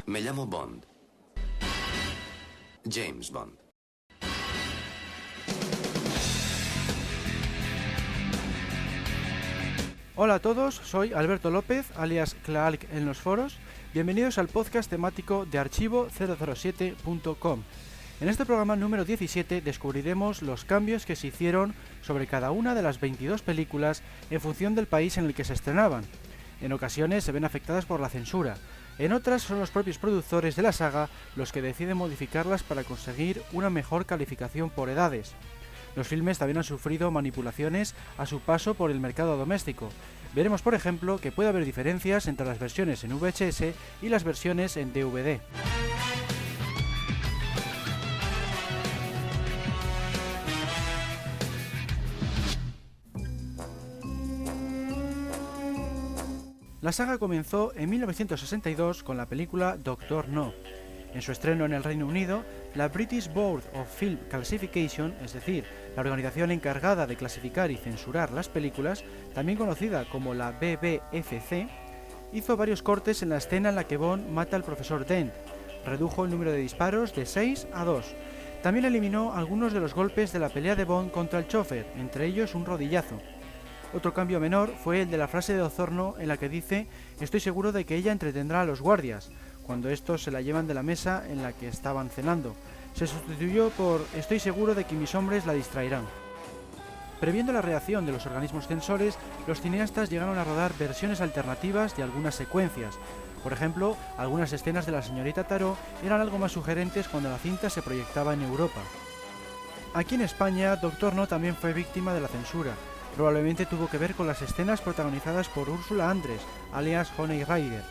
Me llamo Bond. James Bond. Hola a todos, soy Alberto López, alias Clark en los foros. Bienvenidos al podcast temático de archivo007.com. En este programa número 17 descubriremos los cambios que se hicieron sobre cada una de las 22 películas en función del país en el que se estrenaban. En ocasiones se ven afectadas por la censura, en otras son los propios productores de la saga los que deciden modificarlas para conseguir una mejor calificación por edades. Los filmes también han sufrido manipulaciones a su paso por el mercado doméstico. Veremos, por ejemplo, que puede haber diferencias entre las versiones en VHS y las versiones en DVD. La saga comenzó en 1962 con la película Doctor No. En su estreno en el Reino Unido, la British Board of Film Classification, es decir, la organización encargada de clasificar y censurar las películas, también conocida como la BBFC, hizo varios cortes en la escena en la que Bond mata al profesor Dent, redujo el número de disparos de 6 a 2. También eliminó algunos de los golpes de la pelea de Bond contra el chofer, entre ellos un rodillazo. Otro cambio menor fue el de la frase de Osorno en la que dice «Estoy seguro de que ella entretendrá a los guardias», cuando estos se la llevan de la mesa en la que estaban cenando. Se sustituyó por «Estoy seguro de que mis hombres la distraerán». Previendo la reacción de los organismos censores, los cineastas llegaron a rodar versiones alternativas de algunas secuencias. Por ejemplo, algunas escenas de la señorita Tarot eran algo más sugerentes cuando la cinta se proyectaba en Europa. Aquí en España, Doctor No también fue víctima de la censura. Probablemente tuvo que ver con las escenas protagonizadas por Úrsula Andress, alias Honey Rider.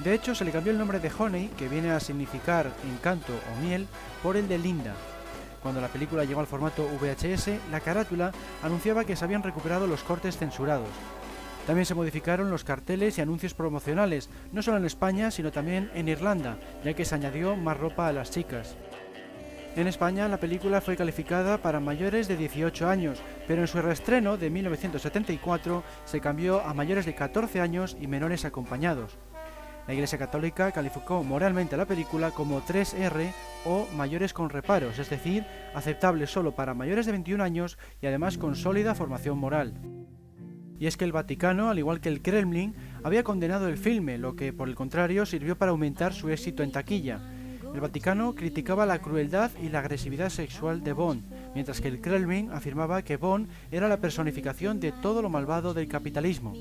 De hecho, se le cambió el nombre de Honey, que viene a significar encanto o miel, por el de Linda. Cuando la película llegó al formato VHS, la carátula anunciaba que se habían recuperado los cortes censurados. También se modificaron los carteles y anuncios promocionales, no solo en España, sino también en Irlanda, ya que se añadió más ropa a las chicas. En España, la película fue calificada para mayores de 18 años, pero en su reestreno de 1974 se cambió a mayores de 14 años y menores acompañados. La Iglesia Católica calificó moralmente a la película como 3R o mayores con reparos, es decir, aceptable solo para mayores de 21 años y además con sólida formación moral. Y es que el Vaticano, al igual que el Kremlin, había condenado el filme, lo que por el contrario sirvió para aumentar su éxito en taquilla. El Vaticano criticaba la crueldad y la agresividad sexual de Bond, mientras que el Kremlin afirmaba que Bond era la personificación de todo lo malvado del capitalismo.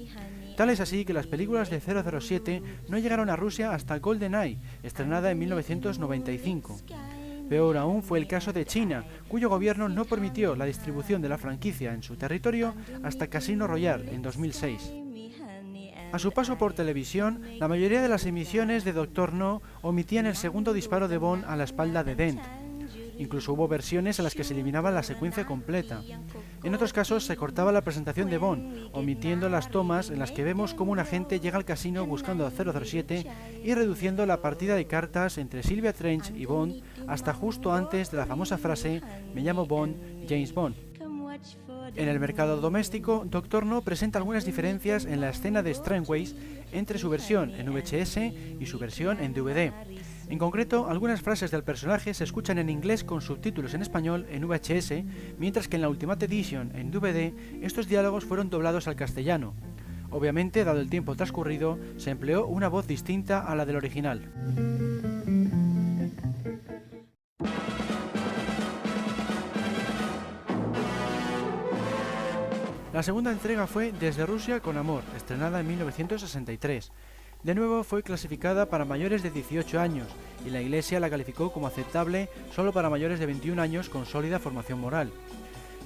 Tal es así que las películas de 007 no llegaron a Rusia hasta GoldenEye, estrenada en 1995. Peor aún fue el caso de China, cuyo gobierno no permitió la distribución de la franquicia en su territorio hasta Casino Royale en 2006. A su paso por televisión, la mayoría de las emisiones de Doctor No omitían el segundo disparo de Bond a la espalda de Dent. Incluso hubo versiones en las que se eliminaba la secuencia completa. En otros casos se cortaba la presentación de Bond, omitiendo las tomas en las que vemos cómo un agente llega al casino buscando a 007 y reduciendo la partida de cartas entre Sylvia Trench y Bond hasta justo antes de la famosa frase «Me llamo Bond, James Bond». En el mercado doméstico, Doctor No presenta algunas diferencias en la escena de Strangways entre su versión en VHS y su versión en DVD. En concreto, algunas frases del personaje se escuchan en inglés con subtítulos en español en VHS, mientras que en la Ultimate Edition en DVD estos diálogos fueron doblados al castellano. Obviamente, dado el tiempo transcurrido, se empleó una voz distinta a la del original. La segunda entrega fue Desde Rusia con Amor, estrenada en 1963. De nuevo fue clasificada para mayores de 18 años y la Iglesia la calificó como aceptable solo para mayores de 21 años con sólida formación moral.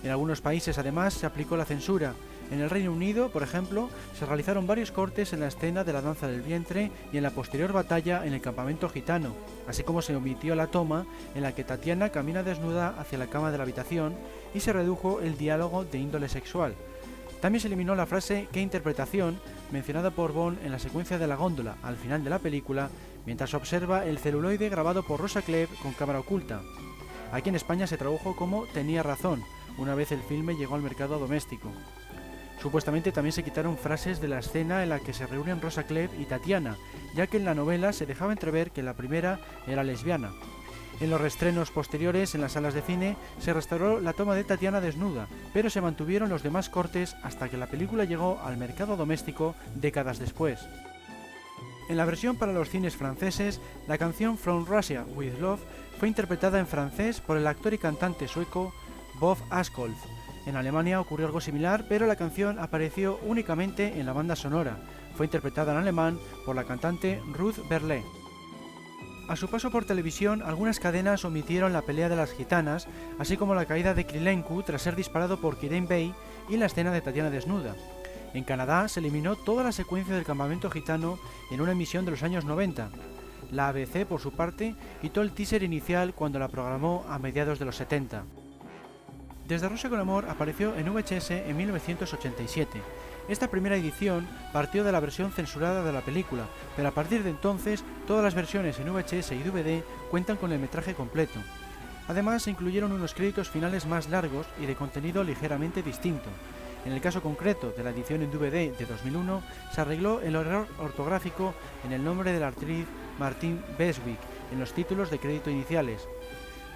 En algunos países además se aplicó la censura. En el Reino Unido, por ejemplo, se realizaron varios cortes en la escena de la danza del vientre y en la posterior batalla en el campamento gitano, así como se omitió la toma en la que Tatiana camina desnuda hacia la cama de la habitación y se redujo el diálogo de índole sexual. También se eliminó la frase «¿Qué interpretación?», mencionada por Bond en la secuencia de la góndola al final de la película, mientras observa el celuloide grabado por Rosa Klebb con cámara oculta. Aquí en España se tradujo como «Tenía razón», una vez el filme llegó al mercado doméstico. Supuestamente también se quitaron frases de la escena en la que se reúnen Rosa Klebb y Tatiana, ya que en la novela se dejaba entrever que la primera era lesbiana. En los reestrenos posteriores en las salas de cine se restauró la toma de Tatiana desnuda, pero se mantuvieron los demás cortes hasta que la película llegó al mercado doméstico décadas después. En la versión para los cines franceses, la canción From Russia with Love fue interpretada en francés por el actor y cantante sueco Bob Askolf. En Alemania ocurrió algo similar, pero la canción apareció únicamente en la banda sonora. Fue interpretada en alemán por la cantante Ruth Berle. A su paso por televisión, algunas cadenas omitieron la pelea de las gitanas, así como la caída de Krylenko tras ser disparado por Kirin Bey y la escena de Tatiana desnuda. En Canadá se eliminó toda la secuencia del campamento gitano en una emisión de los años 90. La ABC, por su parte, quitó el teaser inicial cuando la programó a mediados de los 70. Desde Rusia con Amor apareció en VHS en 1987. Esta primera edición partió de la versión censurada de la película, pero a partir de entonces todas las versiones en VHS y DVD cuentan con el metraje completo. Además se incluyeron unos créditos finales más largos y de contenido ligeramente distinto. En el caso concreto de la edición en DVD de 2001 se arregló el error ortográfico en el nombre de la actriz Martine Beswick en los títulos de crédito iniciales.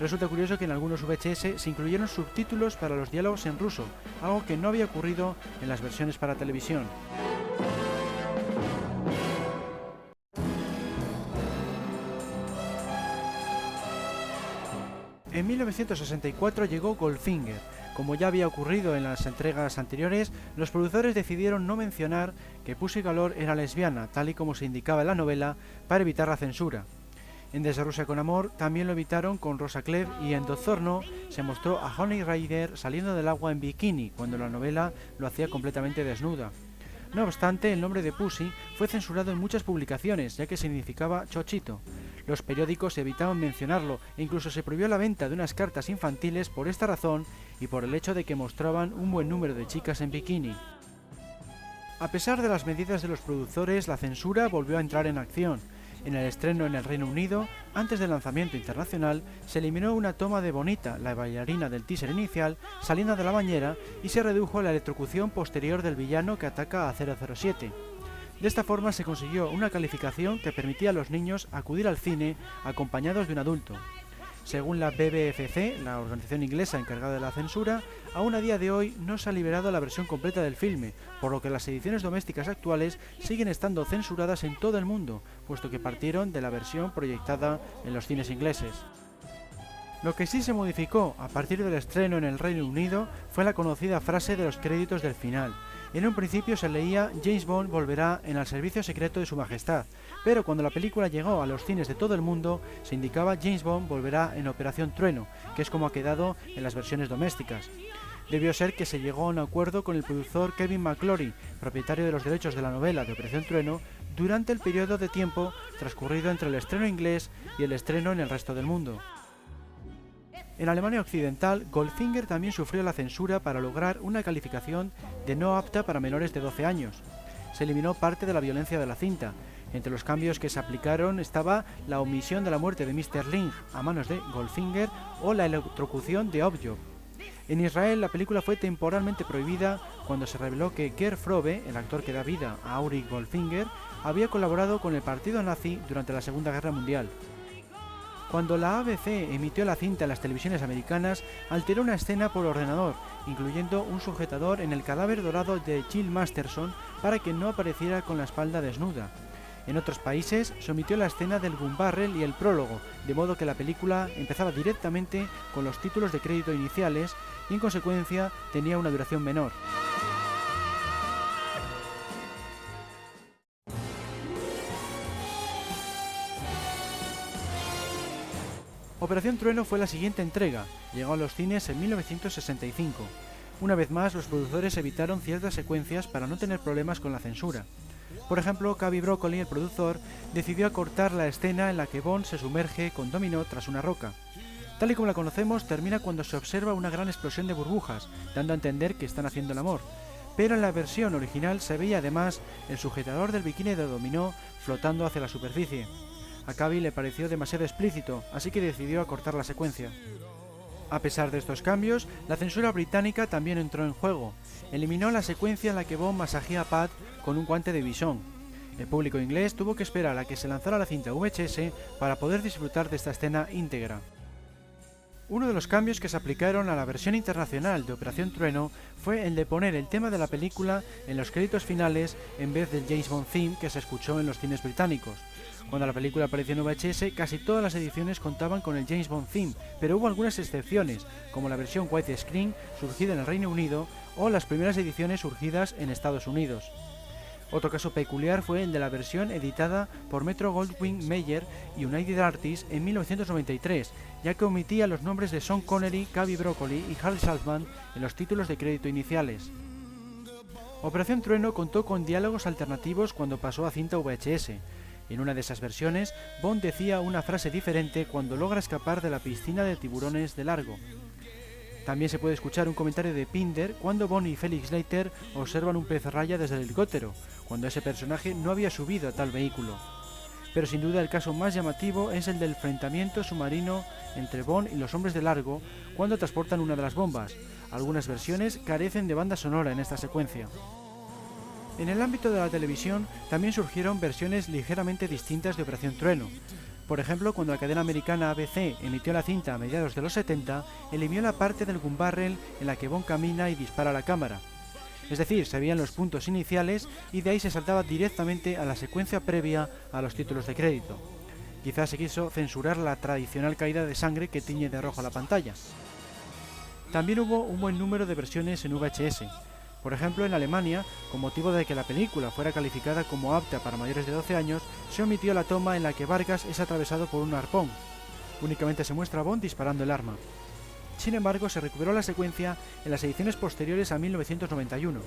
Resulta curioso que en algunos VHS se incluyeron subtítulos para los diálogos en ruso, algo que no había ocurrido en las versiones para televisión. En 1964 llegó Goldfinger. Como ya había ocurrido en las entregas anteriores, los productores decidieron no mencionar que Pussy Galore era lesbiana, tal y como se indicaba en la novela, para evitar la censura. En Desde Rusia con Amor también lo evitaron con Rosa Klebb y en Doctor No se mostró a Honey Rider saliendo del agua en bikini cuando la novela lo hacía completamente desnuda. No obstante, el nombre de Pussy fue censurado en muchas publicaciones ya que significaba chochito. Los periódicos evitaban mencionarlo e incluso se prohibió la venta de unas cartas infantiles por esta razón y por el hecho de que mostraban un buen número de chicas en bikini. A pesar de las medidas de los productores, la censura volvió a entrar en acción. En el estreno en el Reino Unido, antes del lanzamiento internacional, se eliminó una toma de Bonita, la bailarina del teaser inicial, saliendo de la bañera y se redujo la electrocución posterior del villano que ataca a 007. De esta forma se consiguió una calificación que permitía a los niños acudir al cine acompañados de un adulto. Según la BBFC, la organización inglesa encargada de la censura, aún a día de hoy no se ha liberado la versión completa del filme, por lo que las ediciones domésticas actuales siguen estando censuradas en todo el mundo, puesto que partieron de la versión proyectada en los cines ingleses. Lo que sí se modificó a partir del estreno en el Reino Unido fue la conocida frase de los créditos del final. En un principio se leía James Bond volverá en el servicio secreto de su majestad, pero cuando la película llegó a los cines de todo el mundo se indicaba James Bond volverá en Operación Trueno, que es como ha quedado en las versiones domésticas. Debió ser que se llegó a un acuerdo con el productor Kevin McClory, propietario de los derechos de la novela de Operación Trueno, durante el periodo de tiempo transcurrido entre el estreno inglés y el estreno en el resto del mundo. En Alemania Occidental, Goldfinger también sufrió la censura para lograr una calificación de no apta para menores de 12 años. Se eliminó parte de la violencia de la cinta. Entre los cambios que se aplicaron estaba la omisión de la muerte de Mr. Ling a manos de Goldfinger o la electrocución de Oddjob. En Israel la película fue temporalmente prohibida cuando se reveló que Gerd Frobe, el actor que da vida a Auric Goldfinger, había colaborado con el partido nazi durante la Segunda Guerra Mundial. Cuando la ABC emitió la cinta en las televisiones americanas, alteró una escena por ordenador, incluyendo un sujetador en el cadáver dorado de Jill Masterson para que no apareciera con la espalda desnuda. En otros países se omitió la escena del gun barrel y el prólogo, de modo que la película empezaba directamente con los títulos de crédito iniciales y en consecuencia tenía una duración menor. Operación Trueno fue la siguiente entrega, llegó a los cines en 1965. Una vez más, los productores evitaron ciertas secuencias para no tener problemas con la censura. Por ejemplo, Cubby Broccoli, el productor, decidió acortar la escena en la que Bond se sumerge con Domino tras una roca. Tal y como la conocemos, termina cuando se observa una gran explosión de burbujas, dando a entender que están haciendo el amor. Pero en la versión original se veía además el sujetador del bikini de Dominó flotando hacia la superficie. A Cubby le pareció demasiado explícito, así que decidió acortar la secuencia. A pesar de estos cambios, la censura británica también entró en juego. Eliminó la secuencia en la que Bond masajea a Pat con un guante de bisón. El público inglés tuvo que esperar a que se lanzara la cinta VHS para poder disfrutar de esta escena íntegra. Uno de los cambios que se aplicaron a la versión internacional de Operación Trueno fue el de poner el tema de la película en los créditos finales en vez del James Bond theme que se escuchó en los cines británicos. Cuando la película apareció en VHS, casi todas las ediciones contaban con el James Bond theme, pero hubo algunas excepciones, como la versión widescreen surgida en el Reino Unido o las primeras ediciones surgidas en Estados Unidos. Otro caso peculiar fue el de la versión editada por Metro-Goldwyn-Mayer y United Artists en 1993, ya que omitía los nombres de Sean Connery, Cubby Broccoli y Harry Saltzman en los títulos de crédito iniciales. Operación Trueno contó con diálogos alternativos cuando pasó a cinta VHS. En una de esas versiones, Bond decía una frase diferente cuando logra escapar de la piscina de tiburones de Largo. También se puede escuchar un comentario de Pinder cuando Bond y Felix Leiter observan un pez raya desde el helicóptero, cuando ese personaje no había subido a tal vehículo. Pero sin duda el caso más llamativo es el del enfrentamiento submarino entre Bond y los hombres de Largo cuando transportan una de las bombas. Algunas versiones carecen de banda sonora en esta secuencia. En el ámbito de la televisión también surgieron versiones ligeramente distintas de Operación Trueno. Por ejemplo, cuando la cadena americana ABC emitió la cinta a mediados de los 70, eliminó la parte del gun barrel en la que Bond camina y dispara a la cámara. Es decir, se veían los puntos iniciales y de ahí se saltaba directamente a la secuencia previa a los títulos de crédito. Quizás se quiso censurar la tradicional caída de sangre que tiñe de rojo la pantalla. También hubo un buen número de versiones en VHS. Por ejemplo, en Alemania, con motivo de que la película fuera calificada como apta para mayores de 12 años, se omitió la toma en la que Vargas es atravesado por un arpón. Únicamente se muestra a Bond disparando el arma. Sin embargo, se recuperó la secuencia en las ediciones posteriores a 1991.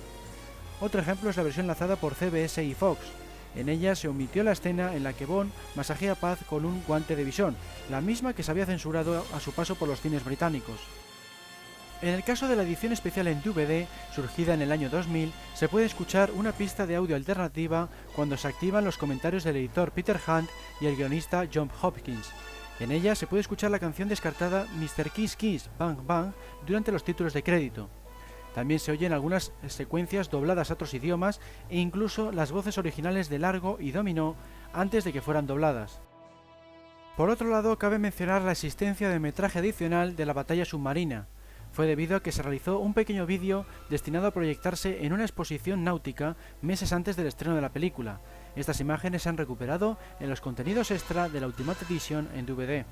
Otro ejemplo es la versión lanzada por CBS y Fox. En ella se omitió la escena en la que Bond masajea a Paz con un guante de visón, la misma que se había censurado a su paso por los cines británicos. En el caso de la edición especial en DVD, surgida en el año 2000, se puede escuchar una pista de audio alternativa cuando se activan los comentarios del editor Peter Hunt y el guionista John Hopkins. En ella se puede escuchar la canción descartada Mr. Kiss Kiss Bang Bang durante los títulos de crédito. También se oyen algunas secuencias dobladas a otros idiomas e incluso las voces originales de Largo y Dominó antes de que fueran dobladas. Por otro lado, cabe mencionar la existencia de metraje adicional de la batalla submarina. Fue debido a que se realizó un pequeño vídeo destinado a proyectarse en una exposición náutica meses antes del estreno de la película. Estas imágenes se han recuperado en los contenidos extra de la Ultimate Edition en DVD.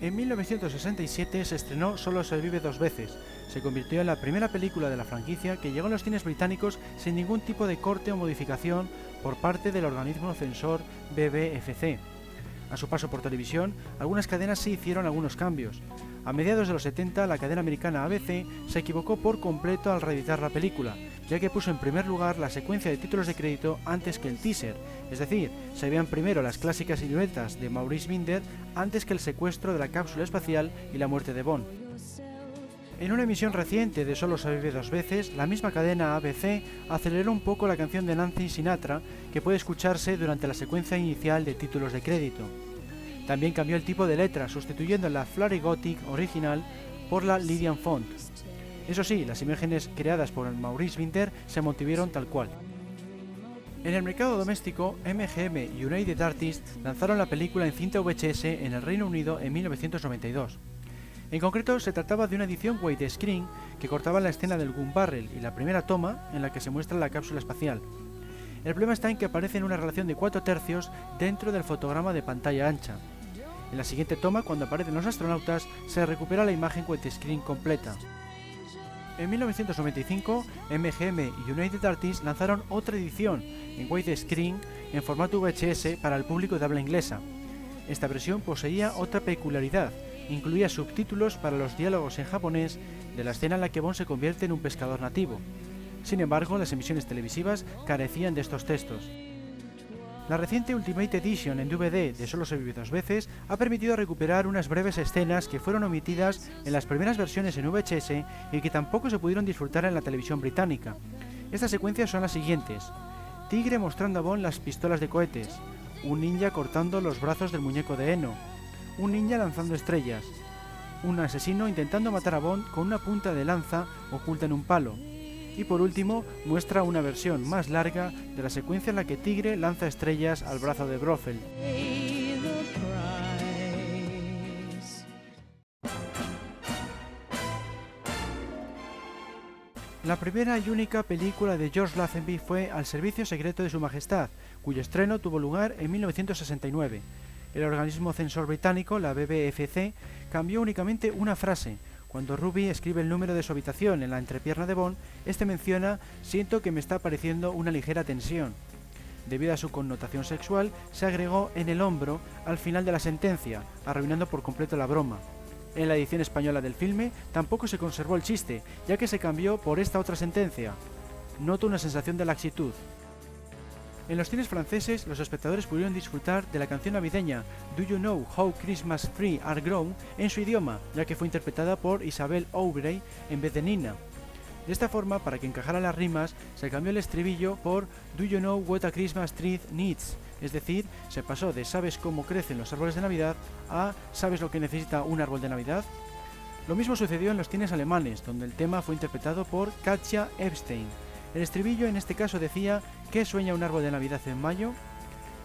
En 1967 se estrenó Solo se vive dos veces. Se convirtió en la primera película de la franquicia que llegó a los cines británicos sin ningún tipo de corte o modificación por parte del organismo censor BBFC. A su paso por televisión, algunas cadenas sí hicieron algunos cambios. A mediados de los 70, la cadena americana ABC se equivocó por completo al reeditar la película, ya que puso en primer lugar la secuencia de títulos de crédito antes que el teaser, es decir, se veían primero las clásicas siluetas de Maurice Binder antes que el secuestro de la cápsula espacial y la muerte de Bond. En una emisión reciente de Solo se vive dos veces, la misma cadena ABC aceleró un poco la canción de Nancy Sinatra que puede escucharse durante la secuencia inicial de títulos de crédito. También cambió el tipo de letra, sustituyendo la Flurry Gothic original por la Lydian Font. Eso sí, las imágenes creadas por Maurice Binder se mantuvieron tal cual. En el mercado doméstico, MGM y United Artists lanzaron la película en cinta VHS en el Reino Unido en 1992. En concreto, se trataba de una edición widescreen que cortaba la escena del gun barrel y la primera toma en la que se muestra la cápsula espacial. El problema está en que aparece en una relación de 4/3 dentro del fotograma de pantalla ancha. En la siguiente toma, cuando aparecen los astronautas, se recupera la imagen widescreen completa. En 1995, MGM y United Artists lanzaron otra edición en widescreen en formato VHS para el público de habla inglesa. Esta versión poseía otra peculiaridad. Incluía subtítulos para los diálogos en japonés de la escena en la que Bond se convierte en un pescador nativo. Sin embargo, las emisiones televisivas carecían de estos textos. La reciente Ultimate Edition en DVD de Solo se vive dos veces ha permitido recuperar unas breves escenas que fueron omitidas en las primeras versiones en VHS y que tampoco se pudieron disfrutar en la televisión británica. Estas secuencias son las siguientes: Tigre mostrando a Bond las pistolas de cohetes, un ninja cortando los brazos del muñeco de heno, un ninja lanzando estrellas, un asesino intentando matar a Bond con una punta de lanza oculta en un palo. Y por último, muestra una versión más larga de la secuencia en la que Tigre lanza estrellas al brazo de Blofeld. La primera y única película de George Lazenby fue Al servicio secreto de su majestad, cuyo estreno tuvo lugar en 1969. El organismo censor británico, la BBFC, cambió únicamente una frase. Cuando Ruby escribe el número de su habitación en la entrepierna de Bond, este menciona: «Siento que me está apareciendo una ligera tensión». Debido a su connotación sexual, se agregó «en el hombro» al final de la sentencia, arruinando por completo la broma. En la edición española del filme tampoco se conservó el chiste, ya que se cambió por esta otra sentencia. Noto una sensación de laxitud. En los cines franceses, los espectadores pudieron disfrutar de la canción navideña Do You Know How Christmas Trees Are Grown en su idioma, ya que fue interpretada por Isabelle Aubray en vez de Nina. De esta forma, para que encajaran las rimas, se cambió el estribillo por Do You Know What a Christmas Tree Needs, es decir, se pasó de ¿sabes cómo crecen los árboles de Navidad? A ¿sabes lo que necesita un árbol de Navidad? Lo mismo sucedió en los cines alemanes, donde el tema fue interpretado por Katja Epstein. El estribillo en este caso decía ¿qué sueña un árbol de Navidad en mayo?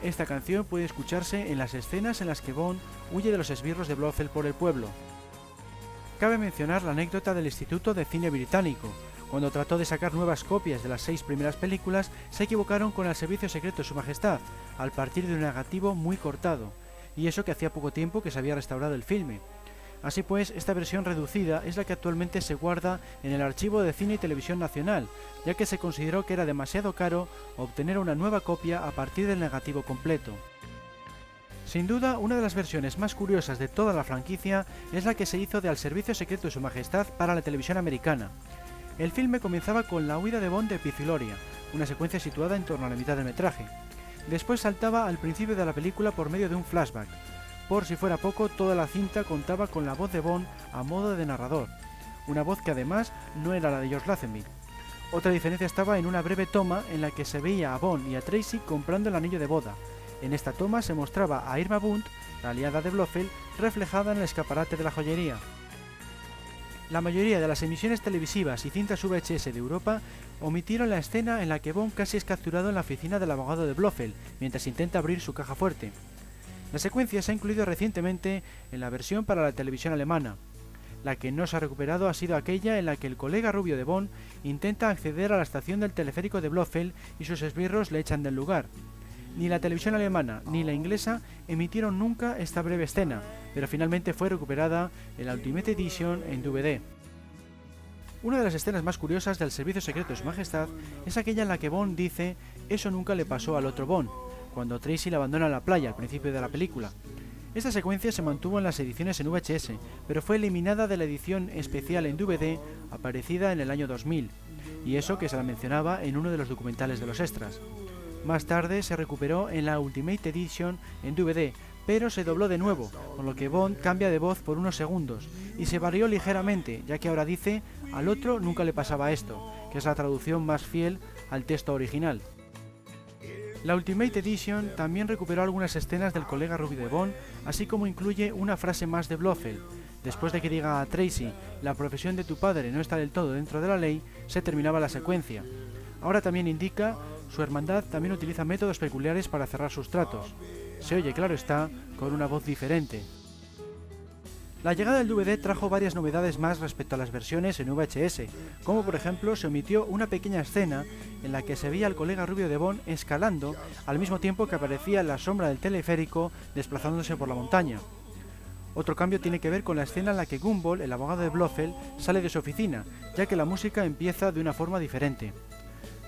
Esta canción puede escucharse en las escenas en las que Bond huye de los esbirros de Blofeld por el pueblo. Cabe mencionar la anécdota del Instituto de Cine Británico. Cuando trató de sacar nuevas copias de las 6 primeras películas, se equivocaron con el servicio secreto de su majestad, al partir de un negativo muy cortado, y eso que hacía poco tiempo que se había restaurado el filme. Así pues, esta versión reducida es la que actualmente se guarda en el Archivo de Cine y Televisión Nacional, ya que se consideró que era demasiado caro obtener una nueva copia a partir del negativo completo. Sin duda, una de las versiones más curiosas de toda la franquicia es la que se hizo de Al servicio secreto de su majestad para la televisión americana. El filme comenzaba con la huida de Bond de Epiciloria, una secuencia situada en torno a la mitad del metraje. Después saltaba al principio de la película por medio de un flashback. Por si fuera poco, toda la cinta contaba con la voz de Bond a modo de narrador, una voz que además no era la de George Lazenby. Otra diferencia estaba en una breve toma en la que se veía a Bond y a Tracy comprando el anillo de boda. En esta toma se mostraba a Irma Bunt, la aliada de Blofeld, reflejada en el escaparate de la joyería. La mayoría de las emisiones televisivas y cintas VHS de Europa omitieron la escena en la que Bond casi es capturado en la oficina del abogado de Blofeld, mientras intenta abrir su caja fuerte. La secuencia se ha incluido recientemente en la versión para la televisión alemana. La que no se ha recuperado ha sido aquella en la que el colega rubio de Bond intenta acceder a la estación del teleférico de Blofeld y sus esbirros le echan del lugar. Ni la televisión alemana ni la inglesa emitieron nunca esta breve escena, pero finalmente fue recuperada en la Ultimate Edition en DVD. Una de las escenas más curiosas del servicio secreto de su majestad es aquella en la que Bond dice «eso nunca le pasó al otro Bond», cuando Tracy le abandona la playa al principio de la película. Esta secuencia se mantuvo en las ediciones en VHS, pero fue eliminada de la edición especial en DVD aparecida en el año 2000, y eso que se la mencionaba en uno de los documentales de los extras. Más tarde se recuperó en la Ultimate Edition en DVD, pero se dobló de nuevo, con lo que Bond cambia de voz por unos segundos, y se varió ligeramente, ya que ahora dice «al otro nunca le pasaba esto», que es la traducción más fiel al texto original. La Ultimate Edition también recuperó algunas escenas del colega rubio de Bond, así como incluye una frase más de Blofeld. Después de que diga a Tracy «la profesión de tu padre no está del todo dentro de la ley», se terminaba la secuencia. Ahora también indica «su hermandad también utiliza métodos peculiares para cerrar sus tratos». Se oye, claro está, con una voz diferente. La llegada del DVD trajo varias novedades más respecto a las versiones en VHS, como por ejemplo se omitió una pequeña escena en la que se veía al colega rubio de Bond escalando al mismo tiempo que aparecía la sombra del teleférico desplazándose por la montaña. Otro cambio tiene que ver con la escena en la que Gumball, el abogado de Blofeld, sale de su oficina, ya que la música empieza de una forma diferente.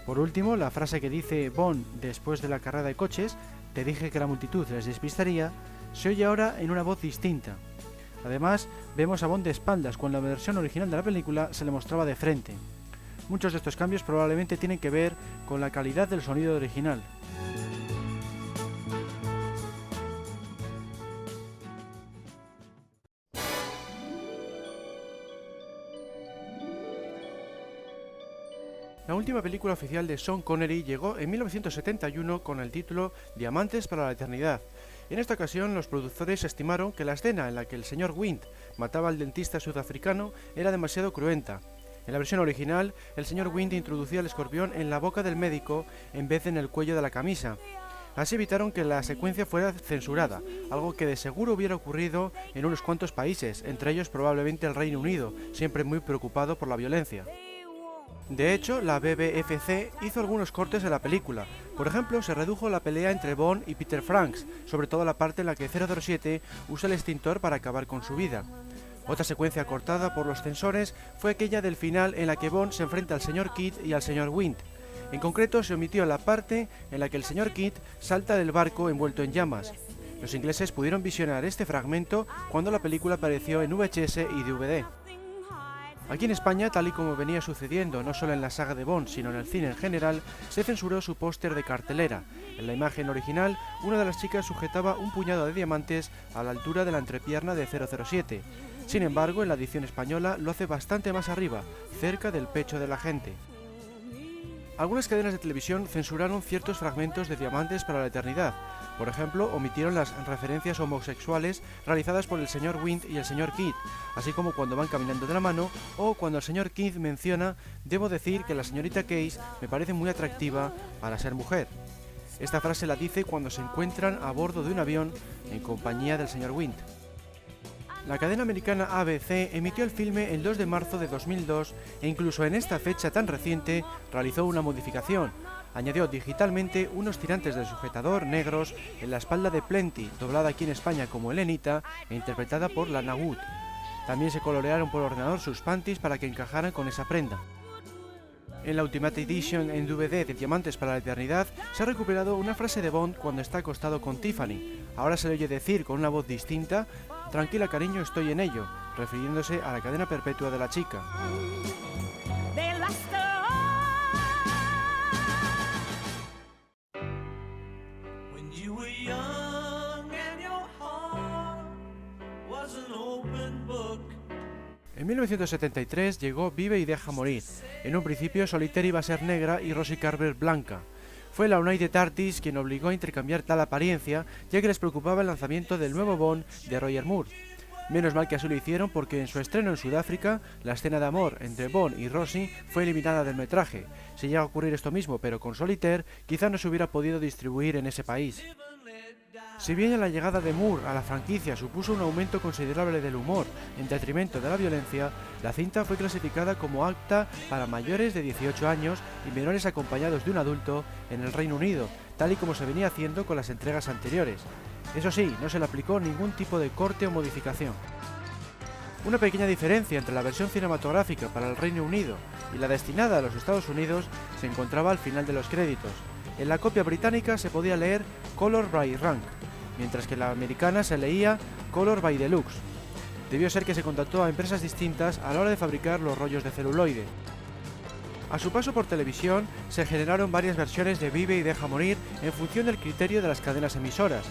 Por último, la frase que dice Bond después de la carrera de coches, «te dije que la multitud les despistaría», se oye ahora en una voz distinta. Además, vemos a Bond de espaldas cuando la versión original de la película se le mostraba de frente. Muchos de estos cambios probablemente tienen que ver con la calidad del sonido original. La última película oficial de Sean Connery llegó en 1971 con el título Diamantes para la Eternidad. En esta ocasión, los productores estimaron que la escena en la que el señor Wind mataba al dentista sudafricano era demasiado cruenta. En la versión original, el señor Wind introducía el escorpión en la boca del médico en vez de en el cuello de la camisa. Así evitaron que la secuencia fuera censurada, algo que de seguro hubiera ocurrido en unos cuantos países, entre ellos probablemente el Reino Unido, siempre muy preocupado por la violencia. De hecho, la BBFC hizo algunos cortes de la película. Por ejemplo, se redujo la pelea entre Bond y Peter Franks, sobre todo la parte en la que 007 usa el extintor para acabar con su vida. Otra secuencia cortada por los censores fue aquella del final en la que Bond se enfrenta al señor Kidd y al señor Wind. En concreto, se omitió la parte en la que el señor Kidd salta del barco envuelto en llamas. Los ingleses pudieron visionar este fragmento cuando la película apareció en VHS y DVD. Aquí en España, tal y como venía sucediendo no solo en la saga de Bond, sino en el cine en general, se censuró su póster de cartelera. En la imagen original, una de las chicas sujetaba un puñado de diamantes a la altura de la entrepierna de 007. Sin embargo, en la edición española lo hace bastante más arriba, cerca del pecho de la gente. Algunas cadenas de televisión censuraron ciertos fragmentos de Diamantes para la Eternidad. Por ejemplo, omitieron las referencias homosexuales realizadas por el señor Wind y el señor Kidd, así como cuando van caminando de la mano o cuando el señor Kidd menciona: «Debo decir que la señorita Case me parece muy atractiva para ser mujer». Esta frase la dice cuando se encuentran a bordo de un avión en compañía del señor Wind. La cadena americana ABC emitió el filme el 2 de marzo de 2002 e incluso en esta fecha tan reciente realizó una modificación. Añadió digitalmente unos tirantes de sujetador negros en la espalda de Plenty, doblada aquí en España como Elenita e interpretada por Lana Wood. También se colorearon por ordenador sus panties para que encajaran con esa prenda. En la Ultimate Edition en DVD de Diamantes para la Eternidad se ha recuperado una frase de Bond cuando está acostado con Tiffany. Ahora se le oye decir con una voz distinta: «Tranquila cariño, estoy en ello», refiriéndose a la cadena perpetua de la chica. En 1973 llegó Vive y deja morir. En un principio Solitaire iba a ser negra y Rosie Carver blanca. Fue la United Artists quien obligó a intercambiar tal apariencia, ya que les preocupaba el lanzamiento del nuevo Bond de Roger Moore. Menos mal que así lo hicieron, porque en su estreno en Sudáfrica, la escena de amor entre Bond y Rosie fue eliminada del metraje. Si llega a ocurrir esto mismo pero con Solitaire, quizá no se hubiera podido distribuir en ese país. Si bien la llegada de Moore a la franquicia supuso un aumento considerable del humor en detrimento de la violencia, la cinta fue clasificada como apta para mayores de 18 años y menores acompañados de un adulto en el Reino Unido, tal y como se venía haciendo con las entregas anteriores. Eso sí, no se le aplicó ningún tipo de corte o modificación. Una pequeña diferencia entre la versión cinematográfica para el Reino Unido y la destinada a los Estados Unidos se encontraba al final de los créditos. En la copia británica se podía leer Color by Rank, mientras que en la americana se leía Color by Deluxe. Debió ser que se contactó a empresas distintas a la hora de fabricar los rollos de celuloide. A su paso por televisión, se generaron varias versiones de Vive y deja morir en función del criterio de las cadenas emisoras.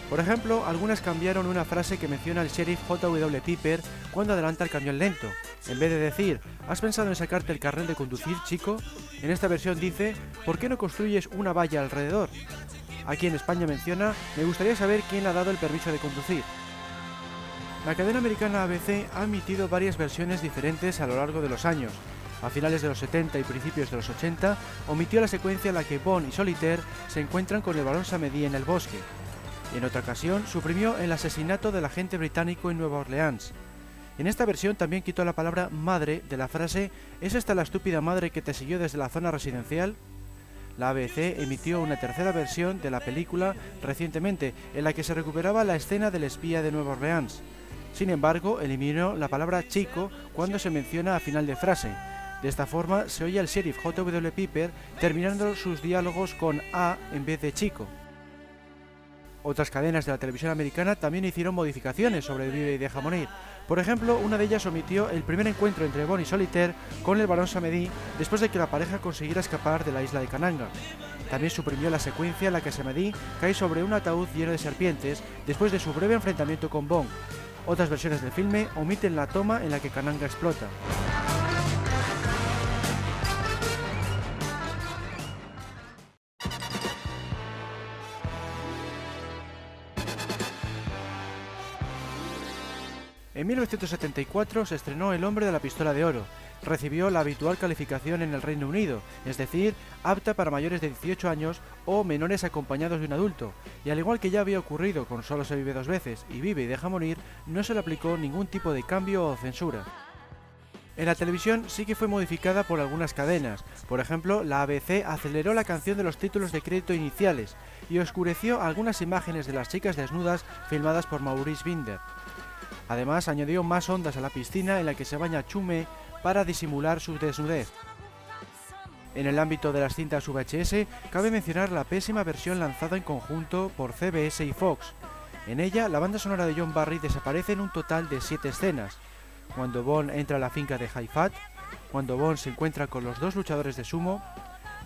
Por ejemplo, algunas cambiaron una frase que menciona al sheriff J.W. Piper cuando adelanta el camión lento. En vez de decir: «¿Has pensado en sacarte el carnet de conducir, chico?», en esta versión dice: «¿Por qué no construyes una valla alrededor?». Aquí en España menciona: «Me gustaría saber quién le ha dado el permiso de conducir». La cadena americana ABC ha emitido varias versiones diferentes a lo largo de los años. A finales de los 70 y principios de los 80, omitió la secuencia en la que Bond y Solitaire se encuentran con el barón Samedi en el bosque. En otra ocasión, suprimió el asesinato del agente británico en Nueva Orleans. En esta versión también quitó la palabra madre de la frase: «¿Es esta la estúpida madre que te siguió desde la zona residencial?». La ABC emitió una tercera versión de la película recientemente, en la que se recuperaba la escena del espía de Nueva Orleans. Sin embargo, eliminó la palabra chico cuando se menciona a final de frase. De esta forma, se oye al sheriff J.W. Piper terminando sus diálogos con A en vez de chico. Otras cadenas de la televisión americana también hicieron modificaciones sobre Vive y deja morir. Por ejemplo, una de ellas omitió el primer encuentro entre Bond y Solitaire con el barón Samedi después de que la pareja consiguiera escapar de la isla de Kananga. También suprimió la secuencia en la que Samedi cae sobre un ataúd lleno de serpientes después de su breve enfrentamiento con Bond. Otras versiones del filme omiten la toma en la que Kananga explota. En 1974 se estrenó El hombre de la pistola de oro. Recibió la habitual calificación en el Reino Unido, es decir, apta para mayores de 18 años o menores acompañados de un adulto, y al igual que ya había ocurrido con Solo se vive dos veces y Vive y deja morir, no se le aplicó ningún tipo de cambio o censura. En la televisión sí que fue modificada por algunas cadenas. Por ejemplo, la ABC aceleró la canción de los títulos de crédito iniciales y oscureció algunas imágenes de las chicas desnudas filmadas por Maurice Binder. Además, añadió más ondas a la piscina en la que se baña Chume para disimular su desnudez. En el ámbito de las cintas VHS, cabe mencionar la pésima versión lanzada en conjunto por CBS y Fox. En ella, la banda sonora de John Barry desaparece en un total de 7 escenas. Cuando Bond entra a la finca de Hi-Fat, cuando Bond se encuentra con los dos luchadores de sumo,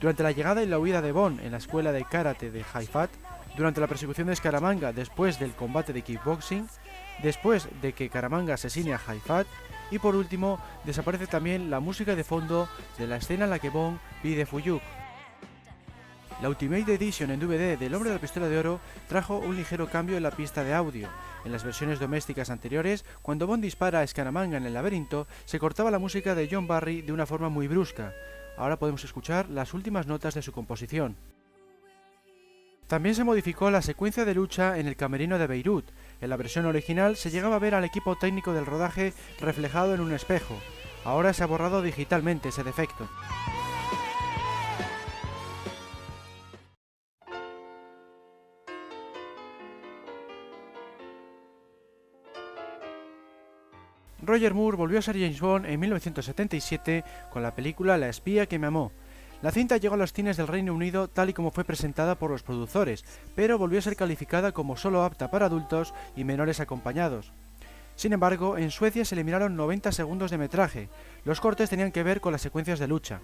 durante la llegada y la huida de Bond en la escuela de karate de Hi-Fat, durante la persecución de Scaramanga después del combate de kickboxing, después de que Scaramanga asesine a Hi-Fat, y por último, desaparece también la música de fondo de la escena en la que Bond pide Fuyuk. La Ultimate Edition en DVD del Hombre de la Pistola de Oro trajo un ligero cambio en la pista de audio. En las versiones domésticas anteriores, cuando Bond dispara a Scaramanga en el laberinto, se cortaba la música de John Barry de una forma muy brusca. Ahora podemos escuchar las últimas notas de su composición. También se modificó la secuencia de lucha en el camerino de Beirut. En la versión original se llegaba a ver al equipo técnico del rodaje reflejado en un espejo. Ahora se ha borrado digitalmente ese defecto. Roger Moore volvió a ser James Bond en 1977 con la película La espía que me amó. La cinta llegó a los cines del Reino Unido tal y como fue presentada por los productores, pero volvió a ser calificada como solo apta para adultos y menores acompañados. Sin embargo, en Suecia se eliminaron 90 segundos de metraje. Los cortes tenían que ver con las secuencias de lucha,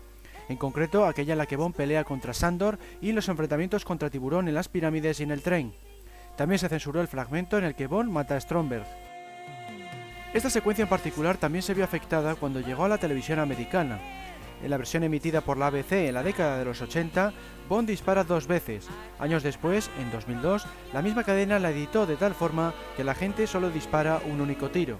en concreto aquella en la que Bond pelea contra Sandor y los enfrentamientos contra Tiburón en las pirámides y en el tren. También se censuró el fragmento en el que Bond mata a Stromberg. Esta secuencia en particular también se vio afectada cuando llegó a la televisión americana. En la versión emitida por la ABC en la década de los 80, Bond dispara 2 veces. Años después, en 2002, la misma cadena la editó de tal forma que la gente solo dispara un único tiro.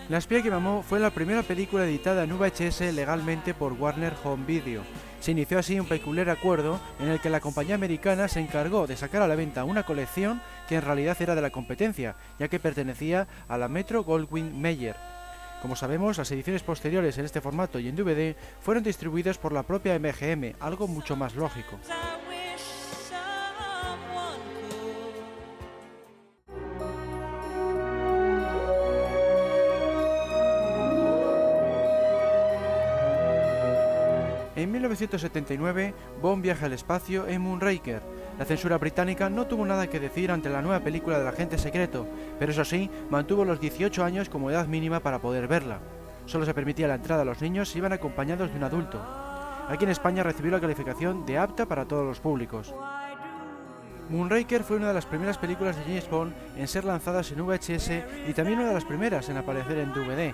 La espía que me amó fue la primera película editada en VHS legalmente por Warner Home Video. Se inició así un peculiar acuerdo en el que la compañía americana se encargó de sacar a la venta una colección que en realidad era de la competencia, ya que pertenecía a la Metro-Goldwyn-Mayer. Como sabemos, las ediciones posteriores en este formato y en DVD fueron distribuidas por la propia MGM, algo mucho más lógico. En 1979, Bond viaja al espacio en Moonraker. La censura británica no tuvo nada que decir ante la nueva película del agente secreto, pero eso sí, mantuvo los 18 años como edad mínima para poder verla. Solo se permitía la entrada a los niños si iban acompañados de un adulto. Aquí en España recibió la calificación de apta para todos los públicos. Moonraker fue una de las primeras películas de James Bond en ser lanzadas en VHS y también una de las primeras en aparecer en DVD.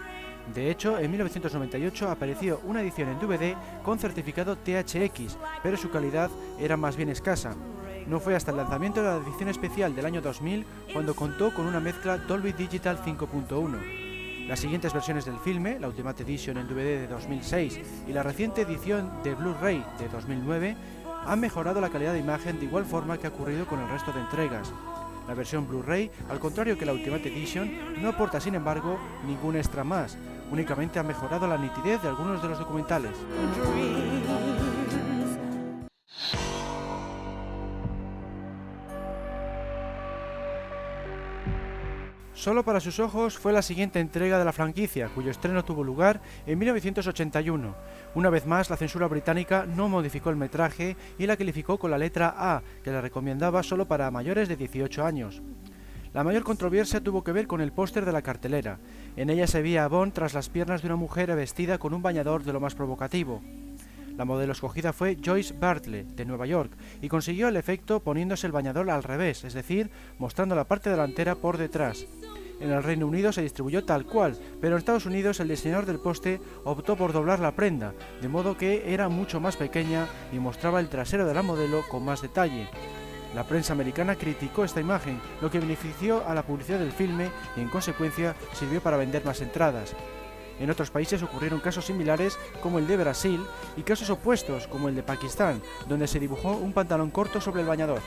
De hecho, en 1998 apareció una edición en DVD con certificado THX, pero su calidad era más bien escasa. No fue hasta el lanzamiento de la edición especial del año 2000 cuando contó con una mezcla Dolby Digital 5.1. Las siguientes versiones del filme, la Ultimate Edition en DVD de 2006 y la reciente edición de Blu-ray de 2009, han mejorado la calidad de imagen de igual forma que ha ocurrido con el resto de entregas. La versión Blu-ray, al contrario que la Ultimate Edition, no aporta sin embargo ningún extra más, únicamente ha mejorado la nitidez de algunos de los documentales. Solo para sus ojos fue la siguiente entrega de la franquicia, cuyo estreno tuvo lugar en 1981. Una vez más, la censura británica no modificó el metraje y la calificó con la letra A, que la recomendaba solo para mayores de 18 años. La mayor controversia tuvo que ver con el póster de la cartelera. En ella se veía a Bond tras las piernas de una mujer vestida con un bañador de lo más provocativo. La modelo escogida fue Joyce Bartlett, de Nueva York, y consiguió el efecto poniéndose el bañador al revés, es decir, mostrando la parte delantera por detrás. En el Reino Unido se distribuyó tal cual, pero en Estados Unidos el diseñador del póster optó por doblar la prenda, de modo que era mucho más pequeña y mostraba el trasero de la modelo con más detalle. La prensa americana criticó esta imagen, lo que benefició a la publicidad del filme y en consecuencia sirvió para vender más entradas. En otros países ocurrieron casos similares como el de Brasil y casos opuestos como el de Pakistán, donde se dibujó un pantalón corto sobre el bañador.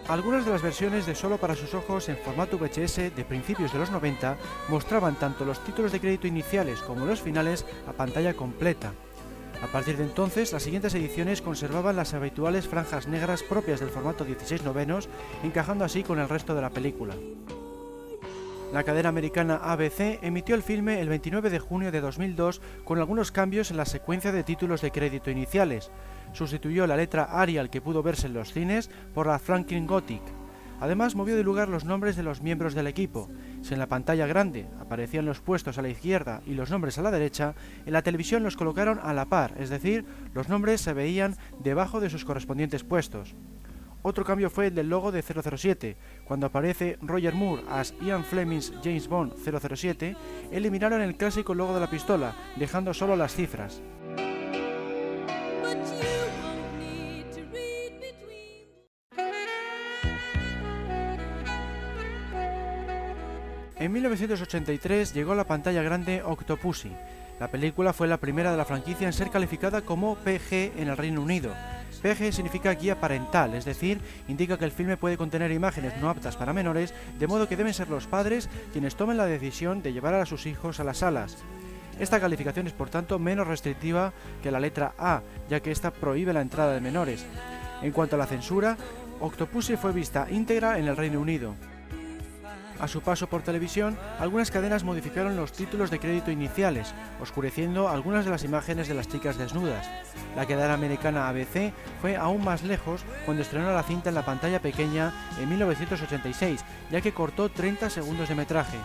Algunas de las versiones de Solo para sus ojos en formato VHS de principios de los 90 mostraban tanto los títulos de crédito iniciales como los finales a pantalla completa. A partir de entonces, las siguientes ediciones conservaban las habituales franjas negras propias del formato 16:9, encajando así con el resto de la película. La cadena americana ABC emitió el filme el 29 de junio de 2002 con algunos cambios en la secuencia de títulos de crédito iniciales. Sustituyó la letra Arial que pudo verse en los cines por la Franklin Gothic. Además, movió de lugar los nombres de los miembros del equipo. Si en la pantalla grande aparecían los puestos a la izquierda y los nombres a la derecha, en la televisión los colocaron a la par, es decir, los nombres se veían debajo de sus correspondientes puestos. Otro cambio fue el del logo de 007. Cuando aparece Roger Moore as Ian Fleming's James Bond 007, eliminaron el clásico logo de la pistola, dejando solo las cifras. En 1983 llegó a la pantalla grande Octopussy. La película fue la primera de la franquicia en ser calificada como PG en el Reino Unido. PG significa guía parental, es decir, indica que el filme puede contener imágenes no aptas para menores, de modo que deben ser los padres quienes tomen la decisión de llevar a sus hijos a las salas. Esta calificación es por tanto menos restrictiva que la letra A, ya que esta prohíbe la entrada de menores. En cuanto a la censura, Octopussy fue vista íntegra en el Reino Unido. A su paso por televisión, algunas cadenas modificaron los títulos de crédito iniciales, oscureciendo algunas de las imágenes de las chicas desnudas. La cadena americana ABC fue aún más lejos cuando estrenó la cinta en la pantalla pequeña en 1986, ya que cortó 30 segundos de metraje.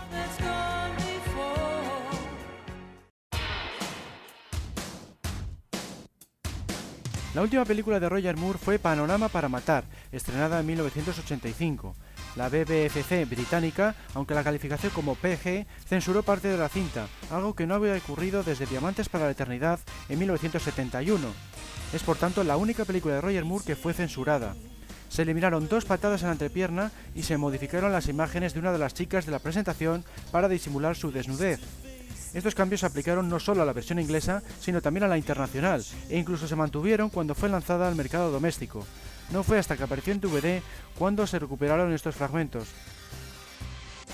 La última película de Roger Moore fue Panorama para matar, estrenada en 1985. La BBFC británica, aunque la calificación como PG, censuró parte de la cinta, algo que no había ocurrido desde Diamantes para la Eternidad en 1971. Es por tanto la única película de Roger Moore que fue censurada. Se eliminaron 2 patadas en la entrepierna y se modificaron las imágenes de una de las chicas de la presentación para disimular su desnudez. Estos cambios se aplicaron no solo a la versión inglesa, sino también a la internacional, e incluso se mantuvieron cuando fue lanzada al mercado doméstico. No fue hasta que apareció en DVD cuando se recuperaron estos fragmentos.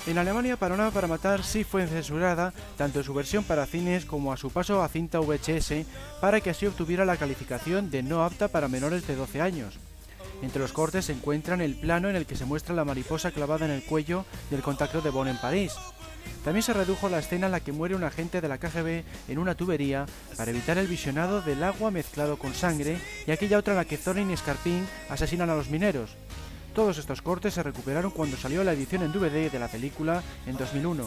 En Alemania, Panorama para matar sí fue censurada, tanto en su versión para cines como a su paso a cinta VHS, para que así obtuviera la calificación de no apta para menores de 12 años. Entre los cortes se encuentran el plano en el que se muestra la mariposa clavada en el cuello del contacto de Bond en París. También se redujo la escena en la que muere un agente de la KGB en una tubería para evitar el visionado del agua mezclado con sangre y aquella otra en la que Zorin y Scarpin asesinan a los mineros. Todos estos cortes se recuperaron cuando salió la edición en DVD de la película en 2001.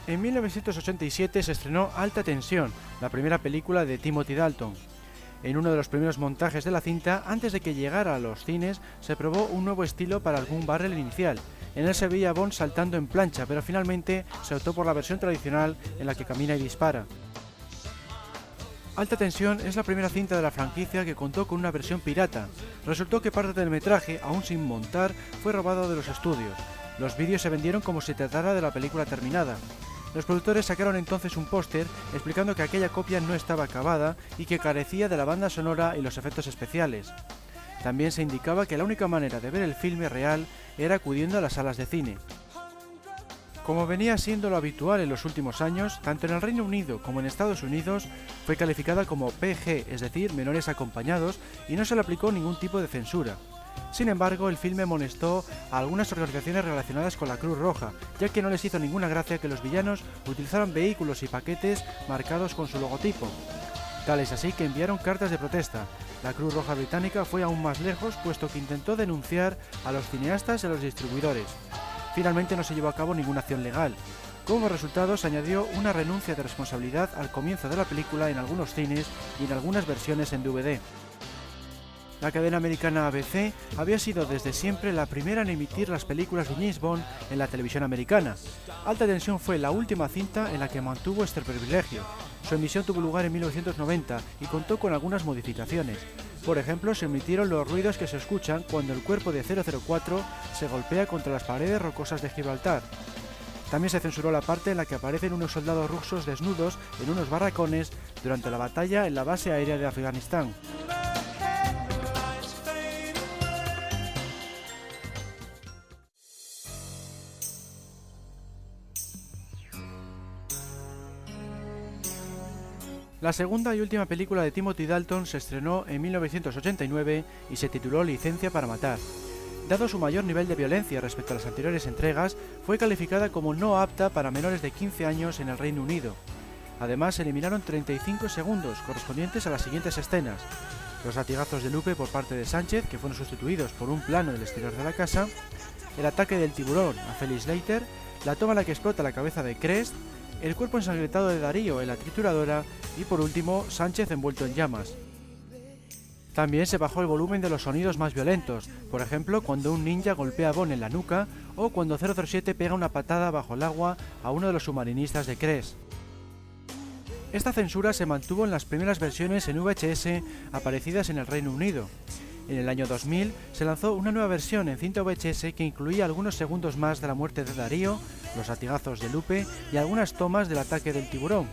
En 1987 se estrenó Alta Tensión, la primera película de Timothy Dalton. En uno de los primeros montajes de la cinta, antes de que llegara a los cines, se probó un nuevo estilo para el gun barrel inicial. En él se veía a Bond saltando en plancha, pero finalmente se optó por la versión tradicional en la que camina y dispara. Alta Tensión es la primera cinta de la franquicia que contó con una versión pirata. Resultó que parte del metraje, aún sin montar, fue robado de los estudios. Los vídeos se vendieron como si se tratara de la película terminada. Los productores sacaron entonces un póster explicando que aquella copia no estaba acabada y que carecía de la banda sonora y los efectos especiales. También se indicaba que la única manera de ver el filme real era acudiendo a las salas de cine. Como venía siendo lo habitual en los últimos años, tanto en el Reino Unido como en Estados Unidos, fue calificada como PG, es decir, menores acompañados, y no se le aplicó ningún tipo de censura. Sin embargo, el filme molestó a algunas organizaciones relacionadas con la Cruz Roja, ya que no les hizo ninguna gracia que los villanos utilizaran vehículos y paquetes marcados con su logotipo. Tal es así que enviaron cartas de protesta. La Cruz Roja británica fue aún más lejos, puesto que intentó denunciar a los cineastas y a los distribuidores. Finalmente no se llevó a cabo ninguna acción legal. Como resultado, se añadió una renuncia de responsabilidad al comienzo de la película en algunos cines y en algunas versiones en DVD. La cadena americana ABC había sido desde siempre la primera en emitir las películas de James Bond en la televisión americana. Alta Tensión fue la última cinta en la que mantuvo este privilegio. Su emisión tuvo lugar en 1990 y contó con algunas modificaciones. Por ejemplo, se emitieron los ruidos que se escuchan cuando el cuerpo de 004 se golpea contra las paredes rocosas de Gibraltar. También se censuró la parte en la que aparecen unos soldados rusos desnudos en unos barracones durante la batalla en la base aérea de Afganistán. La segunda y última película de Timothy Dalton se estrenó en 1989 y se tituló Licencia para matar. Dado su mayor nivel de violencia respecto a las anteriores entregas, fue calificada como no apta para menores de 15 años en el Reino Unido. Además, se eliminaron 35 segundos correspondientes a las siguientes escenas: los latigazos de Lupe por parte de Sánchez, que fueron sustituidos por un plano del exterior de la casa, el ataque del tiburón a Felix Leiter, la toma en la que explota la cabeza de Crest, el cuerpo ensangrentado de Darío en la trituradora y, por último, Sánchez envuelto en llamas. También se bajó el volumen de los sonidos más violentos, por ejemplo, cuando un ninja golpea a Bond en la nuca o cuando 007 pega una patada bajo el agua a uno de los submarinistas de Crest. Esta censura se mantuvo en las primeras versiones en VHS aparecidas en el Reino Unido. En el año 2000 se lanzó una nueva versión en cinta VHS que incluía algunos segundos más de la muerte de Darío, los latigazos de Lupe y algunas tomas del ataque del tiburón.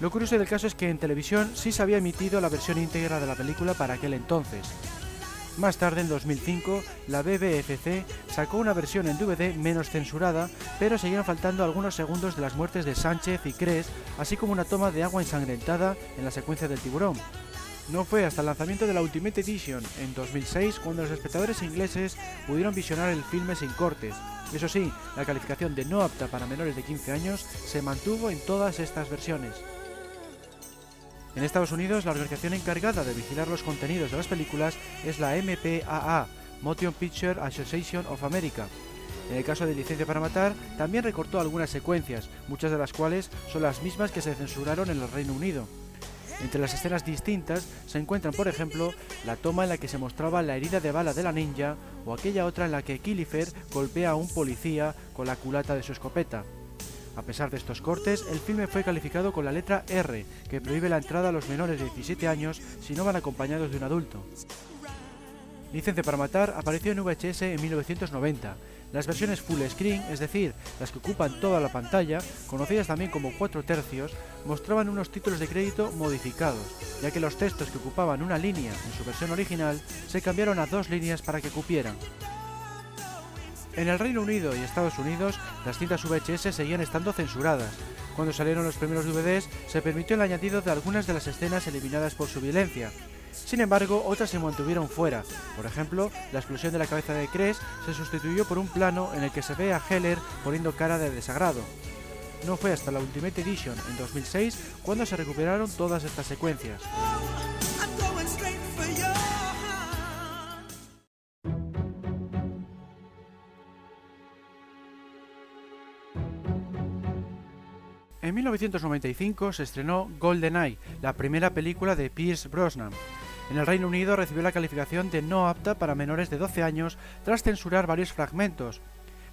Lo curioso del caso es que en televisión sí se había emitido la versión íntegra de la película para aquel entonces. Más tarde, en 2005, la BBFC sacó una versión en DVD menos censurada, pero seguían faltando algunos segundos de las muertes de Sánchez y Crest, así como una toma de agua ensangrentada en la secuencia del tiburón. No fue hasta el lanzamiento de la Ultimate Edition en 2006 cuando los espectadores ingleses pudieron visionar el filme sin cortes. Eso sí, la calificación de no apta para menores de 15 años se mantuvo en todas estas versiones. En Estados Unidos, la organización encargada de vigilar los contenidos de las películas es la MPAA, Motion Picture Association of America. En el caso de Licencia para matar, también recortó algunas secuencias, muchas de las cuales son las mismas que se censuraron en el Reino Unido. Entre las escenas distintas se encuentran, por ejemplo, la toma en la que se mostraba la herida de bala de la ninja o aquella otra en la que Killifer golpea a un policía con la culata de su escopeta. A pesar de estos cortes, el filme fue calificado con la letra R, que prohíbe la entrada a los menores de 17 años si no van acompañados de un adulto. Licencia para matar apareció en VHS en 1990. Las versiones full screen, es decir, las que ocupan toda la pantalla, conocidas también como 4/3, mostraban unos títulos de crédito modificados, ya que los textos que ocupaban una línea en su versión original se cambiaron a 2 líneas para que cupieran. En el Reino Unido y Estados Unidos, las cintas VHS seguían estando censuradas. Cuando salieron los primeros DVDs, se permitió el añadido de algunas de las escenas eliminadas por su violencia. Sin embargo, otras se mantuvieron fuera. Por ejemplo, la explosión de la cabeza de Crest se sustituyó por un plano en el que se ve a Heller poniendo cara de desagrado. No fue hasta la Ultimate Edition en 2006 cuando se recuperaron todas estas secuencias. En 1995 se estrenó GoldenEye, la primera película de Pierce Brosnan. En el Reino Unido recibió la calificación de no apta para menores de 12 años tras censurar varios fragmentos.